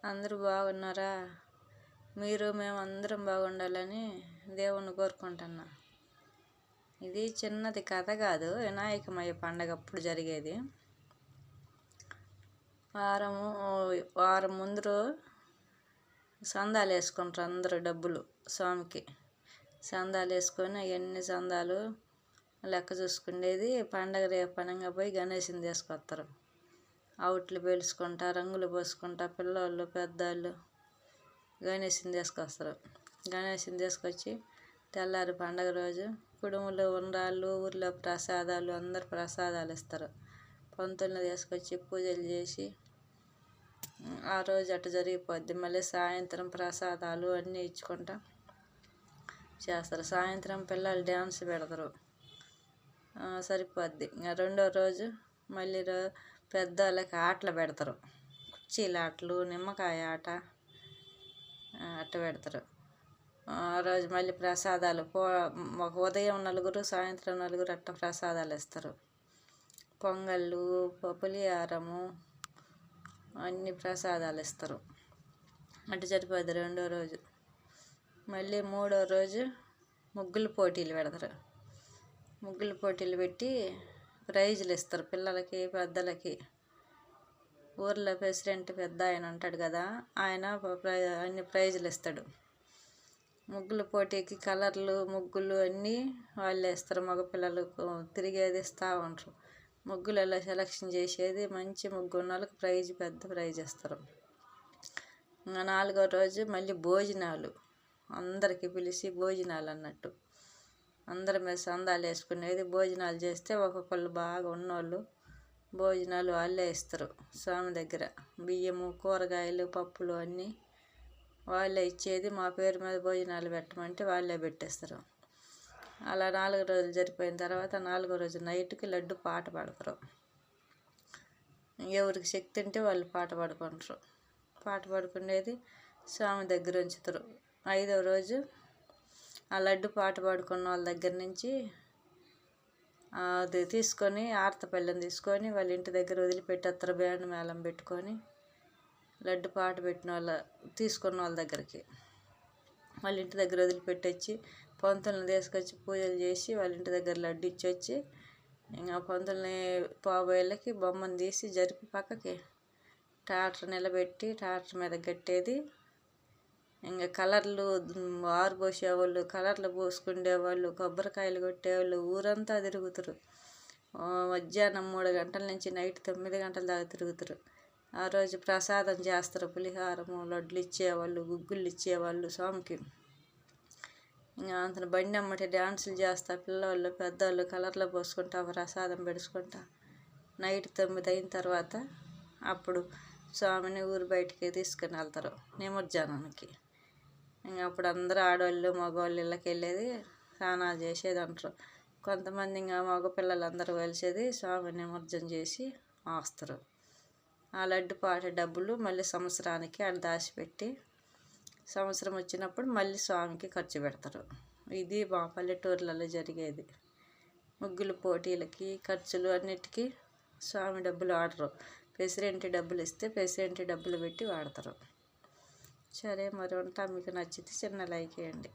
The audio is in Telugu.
అందరూ బాగున్నారా? మీరు మేము అందరం బాగుండాలని దేవుణ్ణి కోరుకుంటున్నా. ఇది చిన్నది కథ కాదు, వినాయకమయ్య పండగ అప్పుడు జరిగేది. వారం ముందు సందాలు వేసుకుంటారు అందరూ, డబ్బులు స్వామికి సందాలు వేసుకొని అవన్నీ సందాలు లెక్క చూసుకునేది. పండగ రేపనంగా పోయి గణేశుని తీసుకొస్తారు. అవుట్లు పేల్చుకుంటా, రంగులు పోసుకుంటా, పిల్లోళ్ళు పెద్దవాళ్ళు గణేశుని తీసుకొస్తారు. గణేశుని తీసుకొచ్చి తెల్లారి పండగ రోజు కుడుములు, ఉండ్రాళ్ళు, ఊర్లో ప్రసాదాలు, అందరు ప్రసాదాలు ఇస్తారు. పంతుల్ని తీసుకొచ్చి పూజలు చేసి ఆ రోజు అటు జరిగిపోద్ది. మళ్ళీ సాయంత్రం ప్రసాదాలు అన్నీ ఇచ్చుకుంటా చేస్తారు. సాయంత్రం పిల్లలు డ్యాన్స్ పెడతారు, సరిపోద్ది. ఇంకా రెండో రోజు మళ్ళీ పెద్దవాళ్ళకి ఆటలు పెడతారు. కుర్చీల ఆటలు, నిమ్మకాయ ఆట అట్ట పెడతారు. ఆ రోజు మళ్ళీ ప్రసాదాలు ఒక ఉదయం నలుగురు, సాయంత్రం నలుగురు అట్ట ప్రసాదాలు ఇస్తారు. పొంగళ్ళు, పులిహారము అన్ని ప్రసాదాలు ఇస్తారు. అటు సరిపోద్ది రెండో రోజు. మళ్ళీ మూడో రోజు ముగ్గుల పోటీలు పెడతారు. ముగ్గుల పోటీలు పెట్టి ప్రైజులు ఇస్తారు పిల్లలకి, పెద్దలకి. ఊర్లో ప్రెసిడెంట్ పెద్ద ఆయన ఉంటాడు కదా, ఆయన అన్ని ప్రైజులు ఇస్తాడు. ముగ్గుల పోటీకి కలర్లు, ముగ్గులు అన్నీ వాళ్ళు వేస్తారు. మగపిల్లలు తిరిగేది ఇస్తూ ఉంటారు. ముగ్గులలో సెలక్షన్ చేసేది మంచి ముగ్గు ఉన్న వాళ్ళకి ప్రైజ్, పెద్ద ప్రైజ్ ఇస్తారు. ఇంకా నాలుగో రోజు మళ్ళీ భోజనాలు, అందరికీ పిలిచి భోజనాలు అన్నట్టు. అందరి మీద సందాలు వేసుకునేది. భోజనాలు చేస్తే ఒక్కొక్కళ్ళు బాగా ఉన్నోళ్ళు భోజనాలు వాళ్ళే ఇస్తారు. స్వామి దగ్గర బియ్యము, కూరగాయలు, పప్పులు అన్నీ వాళ్ళే ఇచ్చేది. మా పేరు మీద భోజనాలు పెట్టమంటే వాళ్ళే పెట్టేస్తారు. అలా 4 రోజులు జరిపోయిన తర్వాత 4వ రోజు నైట్కి లడ్డు పాట పాడతారు. ఎవరికి శక్తి ఉంటే వాళ్ళు పాట పాడుకుంటారు. పాట పాడుకునేది స్వామి దగ్గర ఉంచుతారు. 5వ రోజు ఆ లడ్డు పాట పాడుకున్న వాళ్ళ దగ్గర నుంచి అది తీసుకొని ఆర్తపల్లెం తీసుకొని వాళ్ళ ఇంటి దగ్గర వదిలిపెట్టేస్తారు. బ్యాండ్ మేళం పెట్టుకొని లడ్డు పాట పెట్టిన వాళ్ళ తీసుకున్న వాళ్ళ దగ్గరికి వాళ్ళ ఇంటి దగ్గర వదిలిపెట్టొచ్చి పంతులను తీసుకొచ్చి పూజలు చేసి వాళ్ళ ఇంటి దగ్గర లడ్డు ఇచ్చొచ్చి ఇంకా పంతుల్ని పోబోయేళ్ళకి బొమ్మను తీసి జరిపి పక్కకి ట్రాక్టర్ నిలబెట్టి ట్రాక్టర్ మీద కట్టేది. ఇంకా కలర్లు ఆరుపోసేవాళ్ళు, కలర్లు పోసుకునేవాళ్ళు, కొబ్బరికాయలు కొట్టేవాళ్ళు ఊరంతా తిరుగుతారు. మధ్యాహ్నం 3 గంటల నుంచి నైట్ 9 గంటల దాకా తిరుగుతారు. ఆ రోజు ప్రసాదం చేస్తారు. పులిహారము, లడ్లు ఇచ్చేవాళ్ళు, గుగ్గులు ఇచ్చేవాళ్ళు స్వామికి. ఇంకా అంత బండి అమ్మటి డ్యాన్సులు చేస్తా పిల్లవాళ్ళు, పెద్దవాళ్ళు కలర్లో పోసుకుంటా ప్రసాదం పెడుచుకుంటా నైట్ 9 అయిన తర్వాత అప్పుడు స్వామిని ఊరు బయటికి తీసుకుని వెళ్తారు నిమజ్జనానికి. ఇంకా అప్పుడు అందరూ ఆడవాళ్ళు, మగవాళ్ళు ఇళ్ళకి వెళ్ళేది, స్నానాలు చేసేది అంటారు. కొంతమంది ఇంకా మగపిల్లలందరూ కలిసేది స్వామి నిమజ్జనం చేసి వస్తారు. ఆ లడ్డు పాట డబ్బులు మళ్ళీ సంవత్సరానికి ఆడ దాచిపెట్టి సంవత్సరం వచ్చినప్పుడు మళ్ళీ స్వామికి ఖర్చు పెడతారు. ఇది మా పల్లెటూర్లలో జరిగేది. ముగ్గుల పోటీలకి, ఖర్చులు అన్నిటికీ స్వామి డబ్బులు వాడరు. ప్రెసిడెంట్ డబ్బులు ఇస్తే ప్రెసిడెంట్ డబ్బులు పెట్టి వాడతారు. సరే మరి ఉంటా. మీకు నచ్చితే చిన్న లైక్ వేయండి.